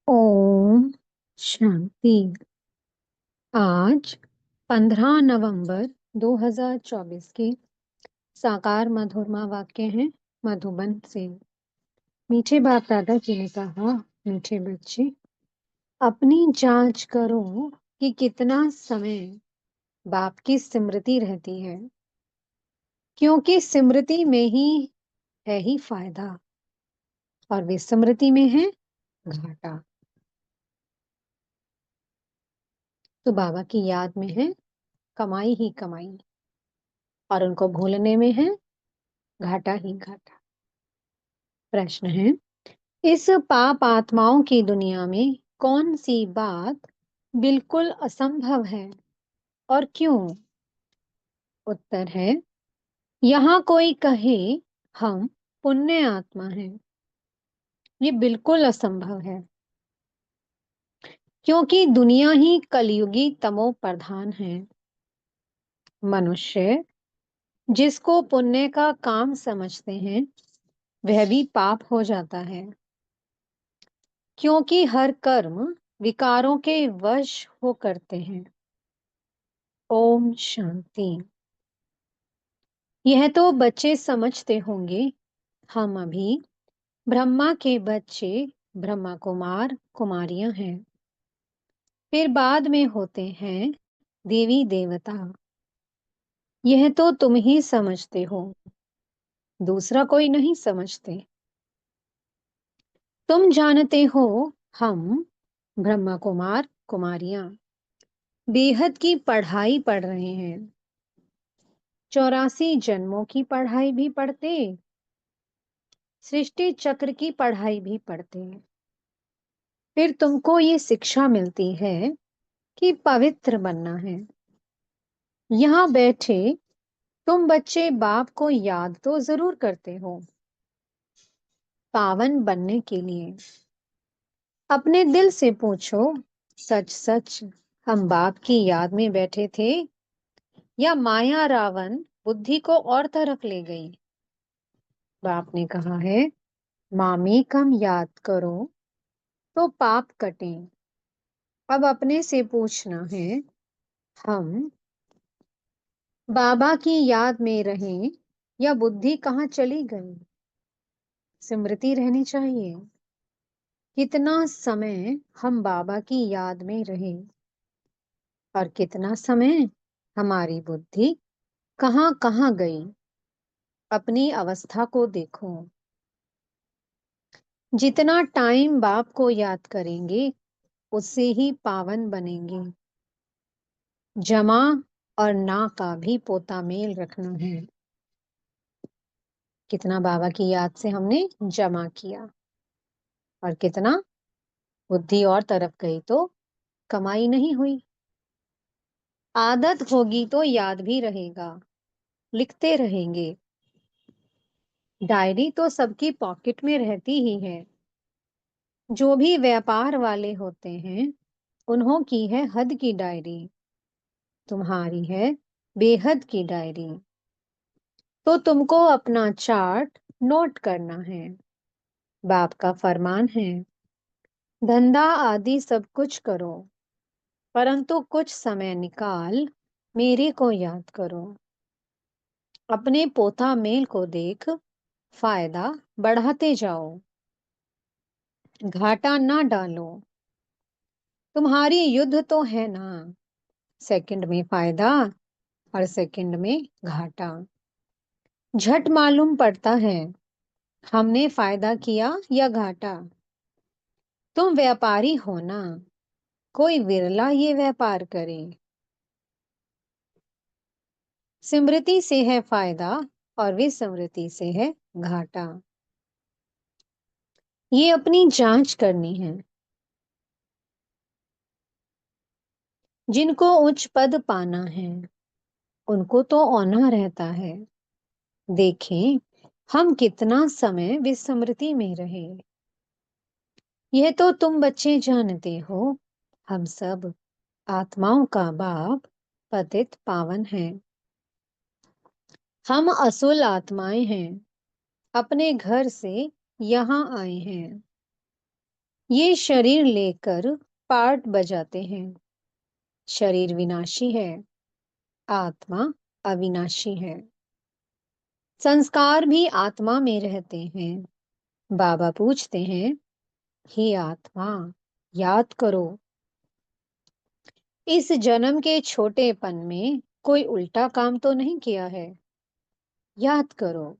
ओम शांति। आज 15 नवंबर 2024 के साकार मधुरमा वाक्य हैं मधुबन से। मीठे बाप दादा जी ने कहा, मीठे बच्चे अपनी जांच करो कि कितना समय बाप की स्मृति रहती है, क्योंकि स्मृति में ही है ही फायदा और विस्मृति में है घाटा। तो बाबा की याद में है कमाई ही कमाई और उनको भूलने में है घाटा ही घाटा। प्रश्न है, इस पाप आत्माओं की दुनिया में कौन सी बात बिल्कुल असंभव है और क्यों? उत्तर है, यहाँ कोई कहे हम पुण्य आत्मा हैं, ये बिल्कुल असंभव है, क्योंकि दुनिया ही कलयुगी तमो प्रधान है। मनुष्य जिसको पुण्य का काम समझते हैं वह भी पाप हो जाता है, क्योंकि हर कर्म विकारों के वश हो करते हैं। ओम शांति। यह तो बच्चे समझते होंगे, हम अभी ब्रह्मा के बच्चे, ब्रह्मा कुमार कुमारियां हैं, फिर बाद में होते हैं देवी देवता। यह तो तुम ही समझते हो, दूसरा कोई नहीं समझते। तुम जानते हो हम ब्रह्मा कुमार कुमारियां बेहद की पढ़ाई पढ़ रहे हैं, 84 जन्मों की पढ़ाई भी पढ़ते, सृष्टि चक्र की पढ़ाई भी पढ़ते हैं। फिर तुमको ये शिक्षा मिलती है कि पवित्र बनना है। यहाँ बैठे तुम बच्चे बाप को याद तो जरूर करते हो, पावन बनने के लिए। अपने दिल से पूछो, सच सच हम बाप की याद में बैठे थे या माया रावण बुद्धि को और तरफ ले गई? बाप ने कहा है, मामी कम याद करो तो पाप कटे। अब अपने से पूछना है, हम बाबा की याद में रहें या बुद्धि कहाँ चली गई? स्मृति रहनी चाहिए। कितना समय हम बाबा की याद में रहे और कितना समय हमारी बुद्धि कहाँ कहाँ गई? अपनी अवस्था को देखो। जितना टाइम बाप को याद करेंगे उससे ही पावन बनेंगे। जमा और ना का भी पोता मेल रखना है। कितना बाबा की याद से हमने जमा किया और कितना बुद्धि और तरफ गई तो कमाई नहीं हुई। आदत होगी तो याद भी रहेगा, लिखते रहेंगे। डायरी तो सबकी पॉकेट में रहती ही है। जो भी व्यापार वाले होते हैं उन्हों की है हद की डायरी, तुम्हारी है बेहद की डायरी। तो तुमको अपना चार्ट नोट करना है। बाप का फरमान है, धंधा आदि सब कुछ करो, परंतु कुछ समय निकाल मेरे को याद करो। अपने पोता मेल को देख, फायदा बढ़ाते जाओ, घाटा ना डालो। तुम्हारी युद्ध तो है ना, सेकंड में फायदा और सेकंड में घाटा। झट मालूम पड़ता है हमने फायदा किया या घाटा। तुम व्यापारी हो ना, कोई विरला ये व्यापार करे। स्मृति से है फायदा और विस्मृति से है घाटा। ये अपनी जांच करनी है। जिनको उच्च पद पाना है उनको तो औना रहता है। देखें हम कितना समय विस्मृति में रहे। यह तो तुम बच्चे जानते हो, हम सब आत्माओं का बाप पतित पावन है। हम असुल आत्माएं हैं, अपने घर से यहाँ आए हैं। ये शरीर लेकर पार्ट बजाते हैं। शरीर विनाशी है, आत्मा अविनाशी है। संस्कार भी आत्मा में रहते हैं। बाबा पूछते हैं, हे आत्मा, याद करो, इस जन्म के छोटेपन में कोई उल्टा काम तो नहीं किया है। याद करो।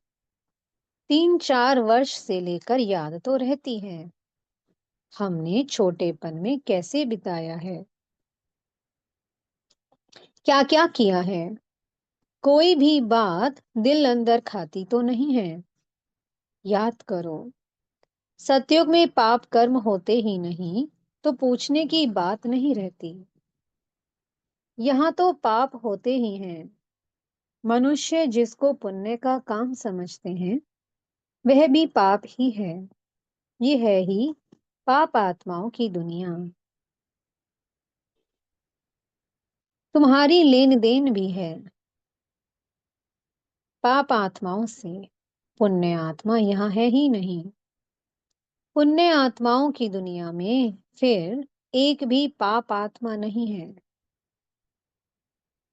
3-4 वर्ष से लेकर याद तो रहती है, हमने छोटेपन में कैसे बिताया है, क्या क्या किया है। कोई भी बात दिल अंदर खाती तो नहीं है। याद करो। सतयुग में पाप कर्म होते ही नहीं तो पूछने की बात नहीं रहती। यहाँ तो पाप होते ही हैं। मनुष्य जिसको पुण्य का काम समझते हैं वह भी पाप ही है। ये है ही पाप आत्माओं की दुनिया। तुम्हारी लेन देन भी है पाप आत्माओं से। पुण्य आत्मा यहाँ है ही नहीं। पुण्य आत्माओं की दुनिया में फिर एक भी पाप आत्मा नहीं है।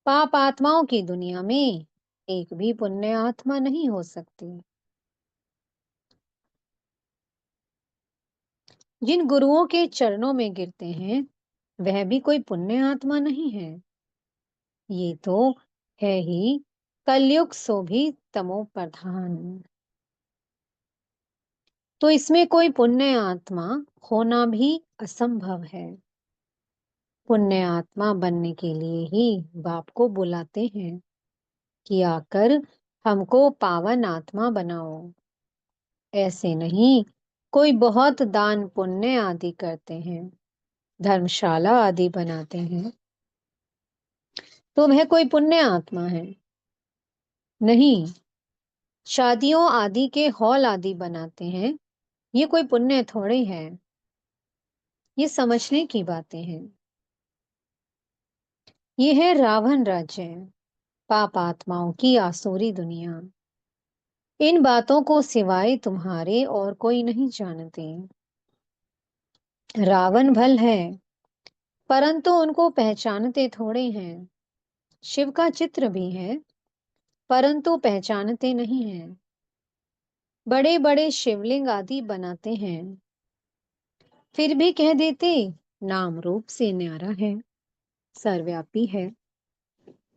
पाप आत्माओं की दुनिया में एक भी पुण्य आत्मा नहीं हो सकती। जिन गुरुओं के चरणों में गिरते हैं वह भी कोई पुण्य आत्मा नहीं है। ये तो है ही कलयुग सो भी तमो प्रधान। तो इसमें कोई पुण्य आत्मा होना भी असंभव है। पुण्य आत्मा बनने के लिए ही बाप को बुलाते हैं कि आकर हमको पावन आत्मा बनाओ। ऐसे नहीं, कोई बहुत दान पुण्य आदि करते हैं, धर्मशाला आदि बनाते हैं तो वह कोई पुण्य आत्मा है? नहीं। शादियों आदि के हॉल आदि बनाते हैं, ये कोई पुण्य थोड़े है। ये समझने की बातें हैं। ये है रावण राज्य, पाप आत्माओं की आसुरी दुनिया। इन बातों को सिवाय तुम्हारे और कोई नहीं जानते। रावण भल है परंतु उनको पहचानते थोड़े हैं। शिव का चित्र भी है परंतु पहचानते नहीं हैं। बड़े बड़े शिवलिंग आदि बनाते हैं फिर भी कह देते नाम रूप से न्यारा है, सर्वव्यापी है।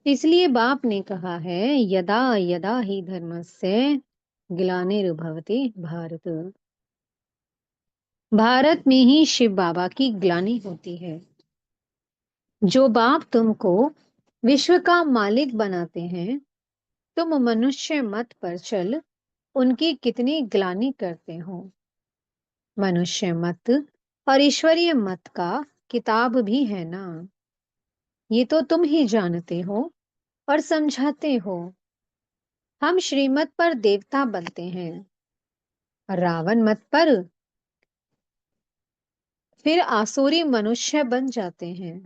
इसलिए बाप ने कहा है, यदा यदा ही धर्मस्य ग्लानिर्भवति भारत। भारत में ही शिव बाबा की ग्लानि होती है। जो बाप तुमको विश्व का मालिक बनाते हैं, तुम मनुष्य मत पर चल उनकी कितनी ग्लानि करते हो। मनुष्य मत और ईश्वरीय मत का किताब भी है ना, ये तो तुम ही जानते हो और समझाते हो। हम श्रीमत पर देवता बनते हैं, रावण मत पर फिर आसुरी मनुष्य बन जाते हैं।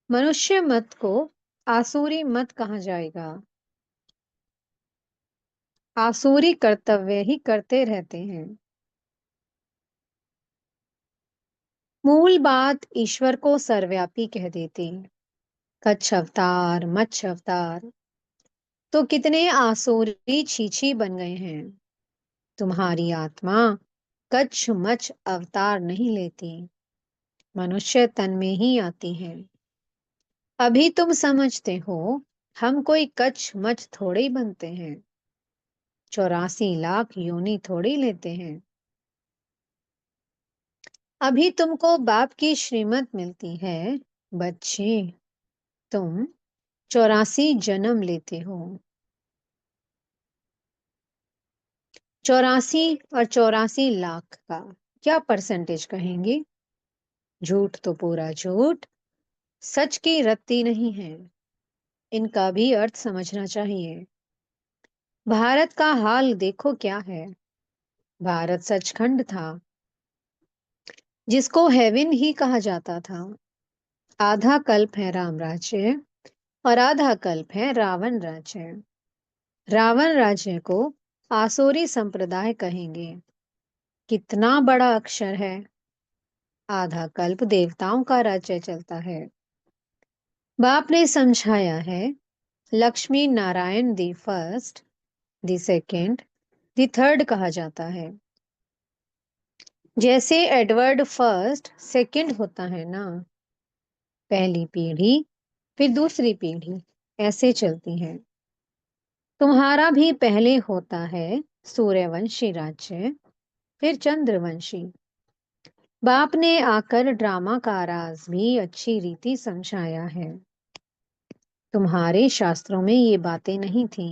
मनुष्य मत को आसुरी मत कहा जाएगा। आसुरी कर्तव्य ही करते रहते हैं। मूल बात ईश्वर को सर्वव्यापी कह देते। कच्छ अवतार मत्स्य अवतार तो कितने आसुरी छीछी बन गए हैं। तुम्हारी आत्मा कच्छ मच्छ अवतार नहीं लेती, मनुष्य तन में ही आती है। अभी तुम समझते हो हम कोई कच्छ मच्छ थोड़े ही बनते हैं, 84 लाख योनि थोड़ी लेते हैं। अभी तुमको बाप की श्रीमत मिलती है, बच्चे तुम 84 जन्म लेते हो। 84 और 84 लाख का क्या परसेंटेज कहेंगे? झूठ तो पूरा झूठ, सच की रत्ती नहीं है। इनका भी अर्थ समझना चाहिए। भारत का हाल देखो क्या है। भारत सचखंड था जिसको हेवन ही कहा जाता था। आधा कल्प है राम राज्य और आधा कल्प है रावण राज्य। रावण राज्य को आसुरी संप्रदाय कहेंगे। कितना बड़ा अक्षर है। आधा कल्प देवताओं का राज्य चलता है। बाप ने समझाया है, Lakshmi Narayan the first, the second, the third कहा जाता है। जैसे एडवर्ड फर्स्ट सेकंड होता है ना, पहली पीढ़ी फिर दूसरी पीढ़ी ऐसे चलती है। तुम्हारा भी पहले होता है सूर्यवंशी राज्य, फिर चंद्रवंशी। बाप ने आकर ड्रामा का राज भी अच्छी रीति समझाया है। तुम्हारे शास्त्रों में ये बातें नहीं थी।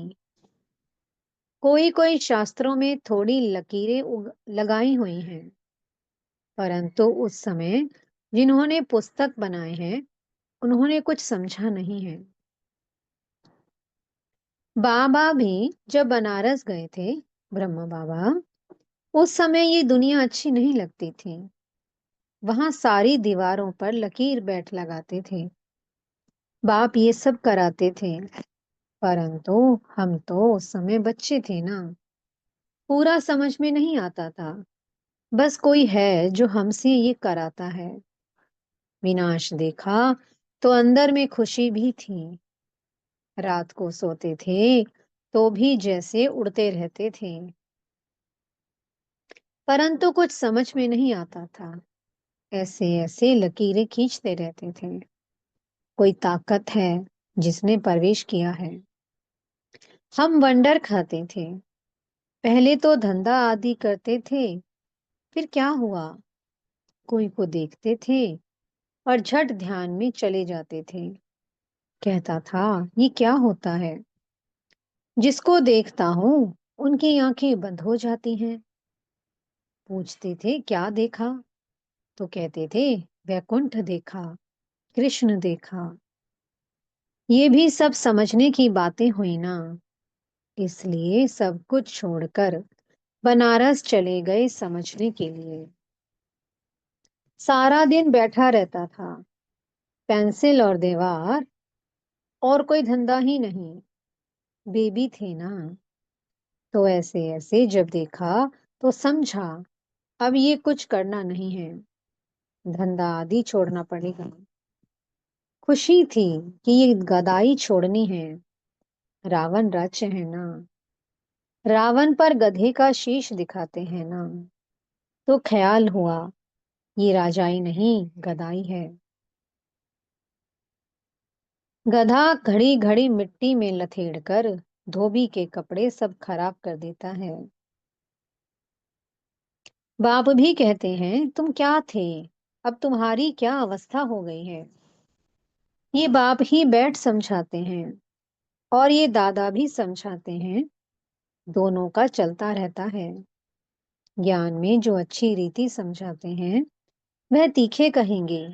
कोई कोई शास्त्रों में थोड़ी लकीरें लगाई हुई हैं, परंतु उस समय जिन्होंने पुस्तक बनाए हैं उन्होंने कुछ समझा नहीं है। बाबा भी जब बनारस गए थे, ब्रह्म बाबा, उस समय ये दुनिया अच्छी नहीं लगती थी। वहां सारी दीवारों पर लकीर बैठ लगाते थे। बाप ये सब कराते थे, परंतु हम तो उस समय बच्चे थे ना, पूरा समझ में नहीं आता था। बस कोई है जो हमसे ये कराता है। विनाश देखा तो अंदर में खुशी भी थी। रात को सोते थे तो भी जैसे उड़ते रहते थे, परंतु कुछ समझ में नहीं आता था। ऐसे ऐसे लकीरें खींचते रहते थे। कोई ताकत है जिसने प्रवेश किया है। हम वंडर खाते थे। पहले तो धंधा आदि करते थे, फिर क्या हुआ, कोई को देखते थे और झट ध्यान में चले जाते थे। कहता था, ये क्या होता है। जिसको देखता हूं उनकी आंखें बंद हो जाती हैं। पूछते थे क्या देखा, तो कहते थे वैकुंठ देखा, कृष्ण देखा। ये भी सब समझने की बातें हुई ना, इसलिए सब कुछ छोड़कर बनारस चले गए समझने के लिए। सारा दिन बैठा रहता था, पेंसिल और दीवार, और कोई धंधा ही नहीं। बेबी थे ना, तो ऐसे ऐसे जब देखा तो समझा अब ये कुछ करना नहीं है, धंधा आदि छोड़ना पड़ेगा। खुशी थी कि ये गदाई छोड़नी है। रावण राज्य है ना, रावण पर गधे का शीश दिखाते हैं ना, तो ख्याल हुआ ये राजाई नहीं गदाई है। गधा घड़ी घड़ी मिट्टी में लथेड़ कर धोबी के कपड़े सब खराब कर देता है। बाप भी कहते हैं तुम क्या थे, अब तुम्हारी क्या अवस्था हो गई है। ये बाप ही बैठ समझाते हैं और ये दादा भी समझाते हैं। दोनों का चलता रहता है। ज्ञान में जो अच्छी रीति समझाते हैं वह तीखे कहेंगे,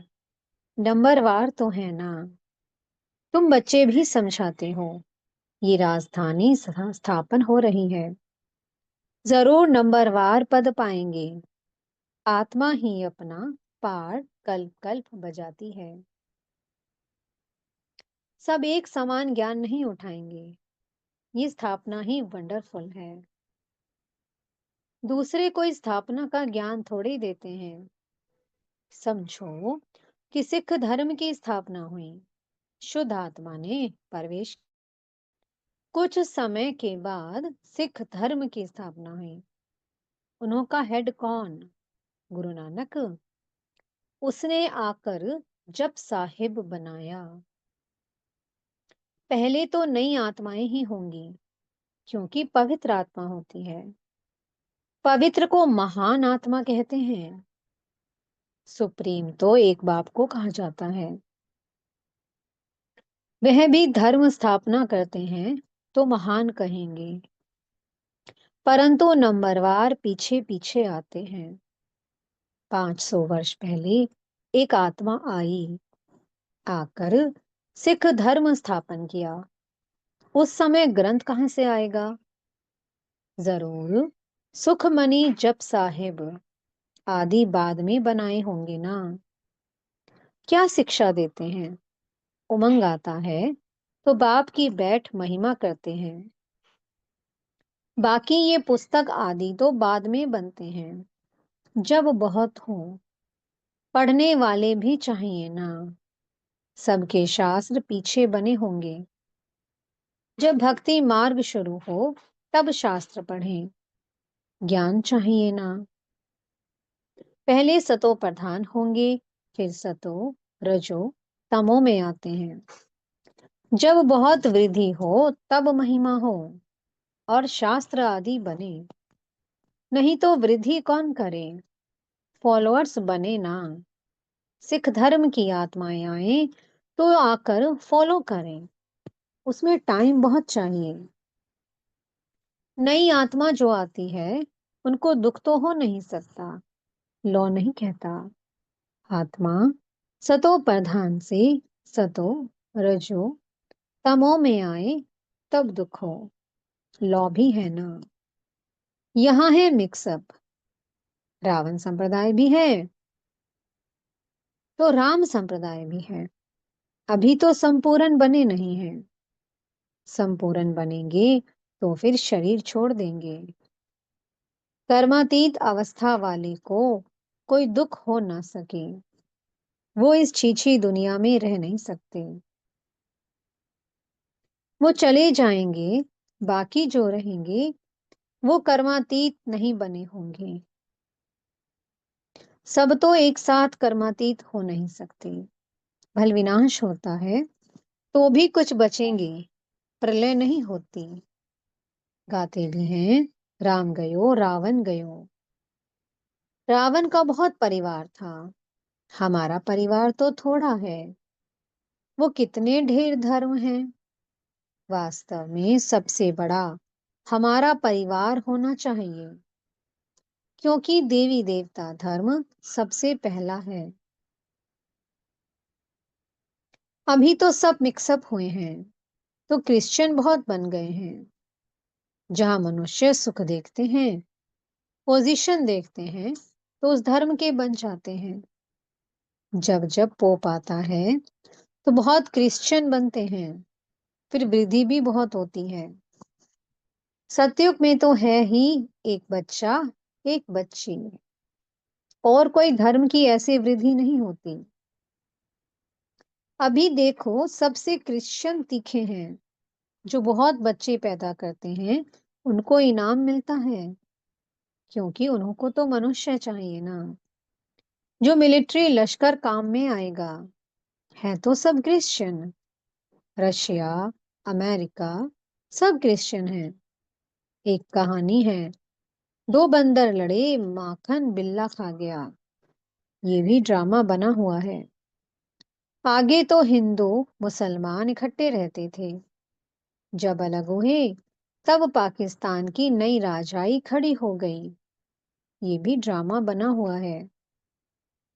नंबरवार तो है ना। तुम बच्चे भी समझाते हो, ये राजधानी स्थापन हो रही है, जरूर नंबरवार पद पाएंगे। आत्मा ही अपना पार कल्प कल्प बजाती है। सब एक समान ज्ञान नहीं उठाएंगे। ये स्थापना ही वंडरफुल है। दूसरे कोई स्थापना का ज्ञान थोड़े देते हैं। समझो कि सिख धर्म की स्थापना हुई, शुद्ध आत्मा ने प्रवेश। कुछ समय के बाद सिख धर्म की स्थापना हुई। उन्हों का हेड कौन, गुरु नानक। उसने आकर जप साहिब बनाया। पहले तो नई आत्माएं ही होंगी, क्योंकि पवित्र आत्मा होती है। पवित्र को महान आत्मा कहते हैं। सुप्रीम तो एक बाप को कहा जाता है। वह भी धर्म स्थापना करते हैं तो महान कहेंगे, परंतु नंबरवार पीछे पीछे आते हैं। 500 वर्ष पहले एक आत्मा आई, आकर सिख धर्म स्थापन किया। उस समय ग्रंथ कहां से आएगा। जरूर सुखमणि जप साहिब आदि बाद में बनाए होंगे ना। क्या शिक्षा देते हैं, उमंग आता है तो बाप की बैठ महिमा करते हैं। बाकी ये पुस्तक आदि तो बाद में बनते हैं। जब बहुत हो, पढ़ने वाले भी चाहिए ना। सबके शास्त्र पीछे बने होंगे। जब भक्ति मार्ग शुरू हो, तब शास्त्र पढ़ें। ज्ञान चाहिए ना। पहले सतो प्रधान होंगे, फिर सतो, रजो, तमो में आते हैं। जब बहुत वृद्धि हो, तब महिमा हो और शास्त्र आदि बने। नहीं तो वृद्धि कौन करे, फॉलोअर्स बने ना। सिख धर्म की आत्माएं आए तो आकर फॉलो करें। उसमें टाइम बहुत चाहिए। नई आत्मा जो आती है, उनको दुख तो हो नहीं सकता, लॉ नहीं कहता। आत्मा सतो प्रधान से सतो, रजो, तमो में आए तब दुख हो। लॉ भी है ना। यहाँ है मिक्सअप। रावण संप्रदाय भी है तो राम संप्रदाय भी है। अभी तो संपूर्ण बने नहीं हैं। संपूर्ण बनेंगे तो फिर शरीर छोड़ देंगे। कर्मातीत अवस्था वाले को कोई दुख हो ना सके। वो इस छीछी दुनिया में रह नहीं सकते। वो चले जाएंगे, बाकी जो रहेंगे वो कर्मातीत नहीं बने होंगे। सब तो एक साथ कर्मातीत हो नहीं सकते। भल विनाश होता है तो भी कुछ बचेंगे, प्रलय नहीं होती। गाते भी हैं, राम गयो रावण गयो। रावण का बहुत परिवार था, हमारा परिवार तो थोड़ा है। वो कितने ढेर धर्म हैं। वास्तव में सबसे बड़ा हमारा परिवार होना चाहिए, क्योंकि देवी देवता धर्म सबसे पहला है। अभी तो सब मिक्सअप हुए हैं तो क्रिश्चियन बहुत बन गए हैं। जहां मनुष्य सुख देखते हैं, पोजीशन देखते हैं, तो उस धर्म के बन जाते हैं। जब जब पोप आता है तो बहुत क्रिश्चियन बनते हैं, फिर वृद्धि भी बहुत होती है। सतयुग में तो है ही एक बच्चा, एक बच्ची, और कोई धर्म की ऐसी वृद्धि नहीं होती। अभी देखो सबसे क्रिश्चियन तीखे हैं। जो बहुत बच्चे पैदा करते हैं, उनको इनाम मिलता है, क्योंकि उनको तो मनुष्य चाहिए ना। जो मिलिट्री लश्कर काम में आएगा, है तो सब क्रिश्चियन। रशिया, अमेरिका, सब क्रिश्चियन हैं। एक कहानी है, दो बंदर लड़े, माखन बिल्ला खा गया। ये भी ड्रामा बना हुआ है। आगे तो हिंदू मुसलमान इकट्ठे रहते थे। जब अलग हुए, तब पाकिस्तान की नई राजाई खड़ी हो गई। ये भी ड्रामा बना हुआ है।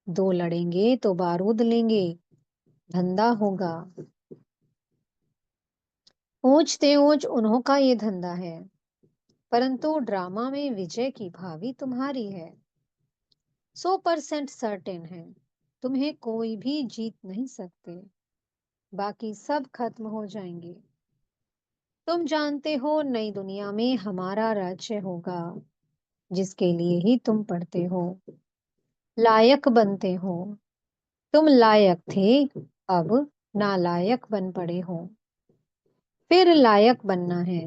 दो लड़ेंगे तो बारूद लेंगे, धंधा होगा। ऊंच ते ऊंच उन्हों का ये धंधा है, परंतु ड्रामा में विजय की भावी तुम्हारी है। 100% सर्टेन है, तुम्हें कोई भी जीत नहीं सकते। बाकी सब खत्म हो जाएंगे। तुम जानते हो नई दुनिया में हमारा राज्य होगा, जिसके लिए ही तुम पढ़ते हो, लायक बनते हो। तुम लायक थे, अब नालायक बन पड़े हो। फिर लायक बनना है।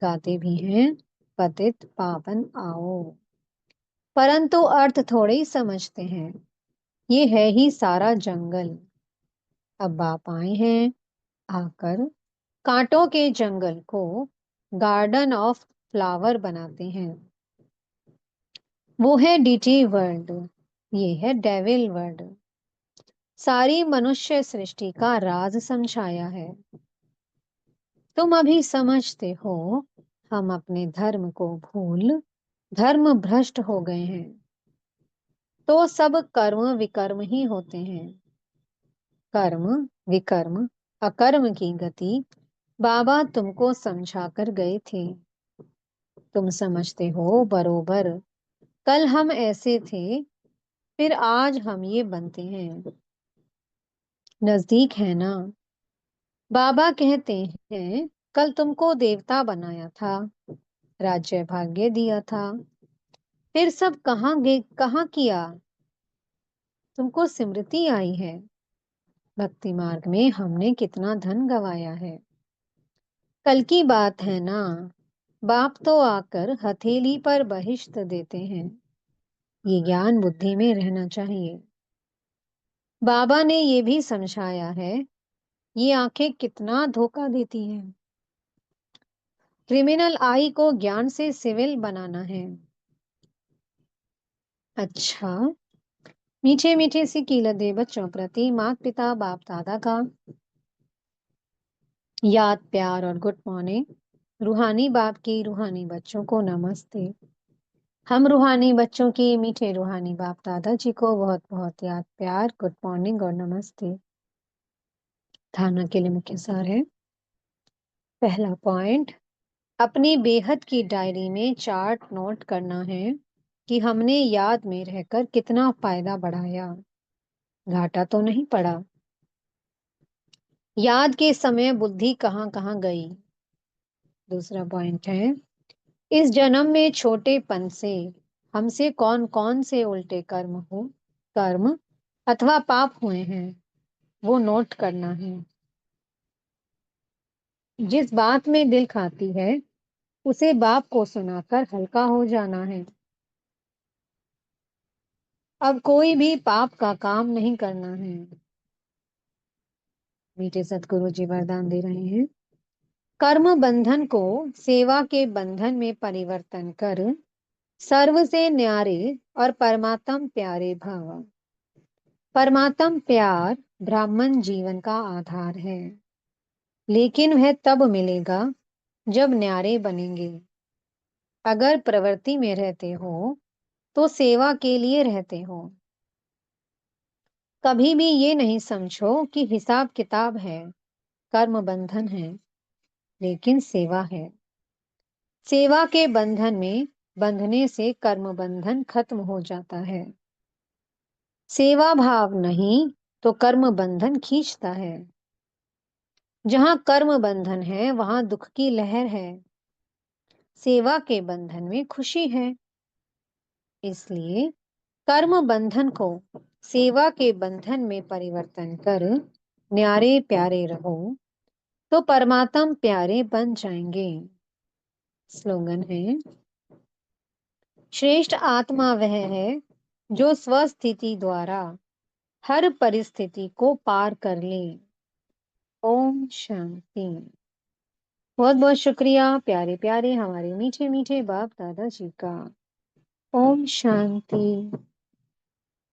गाते भी हैं, पतित पावन आओ, परंतु अर्थ थोड़े ही समझते हैं। ये है ही सारा जंगल। अब बाप आए हैं, आकर कांटों के जंगल को गार्डन ऑफ फ्लावर बनाते हैं। वो है डीटी वर्ल्ड, ये है डेविल वर्ल्ड। सारी मनुष्य सृष्टि का राज समझाया है। तुम अभी समझते हो, हम अपने धर्म को भूल धर्म भ्रष्ट हो गए हैं। तो सब कर्म विकर्म ही होते हैं। कर्म, विकर्म, अकर्म की गति बाबा तुमको समझा कर गए थे। तुम समझते हो बरोबर। कल हम ऐसे थे, फिर आज हम ये बनते हैं। नजदीक है ना। बाबा कहते हैं, कल तुमको देवता बनाया था, राज्य भाग्य दिया था, फिर सब कहाँ किया? तुमको स्मृति आई है। भक्ति मार्ग में हमने कितना धन गवाया है। कल की बात है ना। बाप तो आकर हथेली पर बहिष्त देते हैं। ये ज्ञान बुद्धि में रहना चाहिए। बाबा ने ये भी समझाया है, ये आंखें कितना धोखा देती हैं। क्रिमिनल आई को ज्ञान से सिविल बनाना है। अच्छा, मीठे मीठे सी कीलत दे बच्चों प्रति माता पिता बाप दादा का याद प्यार और गुड मॉर्निंग। रूहानी बाप की रूहानी बच्चों को नमस्ते। हम रूहानी बच्चों की मीठे रूहानी बाप दादा जी को बहुत बहुत याद प्यार गुड मॉर्निंग और नमस्ते। धारणा के लिए मुख्य सार है। पहला पॉइंट, अपनी बेहद की डायरी में चार्ट नोट करना है कि हमने याद में रहकर कितना फायदा बढ़ाया, घाटा तो नहीं पड़ा। याद के समय बुद्धि कहाँ कहाँ गई। दूसरा पॉइंट है, इस जन्म में छोटेपन से हमसे कौन कौन से उल्टे कर्म अथवा पाप हुए हैं, वो नोट करना है। जिस बात में दिल खाती है उसे बाप को सुनाकर हल्का हो जाना है। अब कोई भी पाप का काम नहीं करना है। मीठे सतगुरु जी वरदान दे रहे हैं, कर्म बंधन को सेवा के बंधन में परिवर्तन कर सर्व से न्यारे और परमात्म प्यारे भव। परमात्म प्यार ब्राह्मण जीवन का आधार है, लेकिन वह तब मिलेगा जब न्यारे बनेंगे। अगर प्रवृत्ति में रहते हो तो सेवा के लिए रहते हो। कभी भी ये नहीं समझो कि हिसाब किताब है, कर्म बंधन है, लेकिन सेवा है। सेवा के बंधन में बंधने से कर्म बंधन खत्म हो जाता है। सेवा भाव नहीं तो कर्म बंधन खींचता है। जहां कर्म बंधन है वहां दुख की लहर है। सेवा के बंधन में खुशी है। इसलिए कर्म बंधन को सेवा के बंधन में परिवर्तन कर न्यारे प्यारे रहो तो परमात्म प्यारे बन जाएंगे। स्लोगन है, श्रेष्ठ आत्मा वह है जो स्वस्थिति द्वारा हर परिस्थिति को पार कर ले। ओम शांति। बहुत बहुत शुक्रिया प्यारे प्यारे हमारे मीठे मीठे बाप दादा जी का। ओम शांति।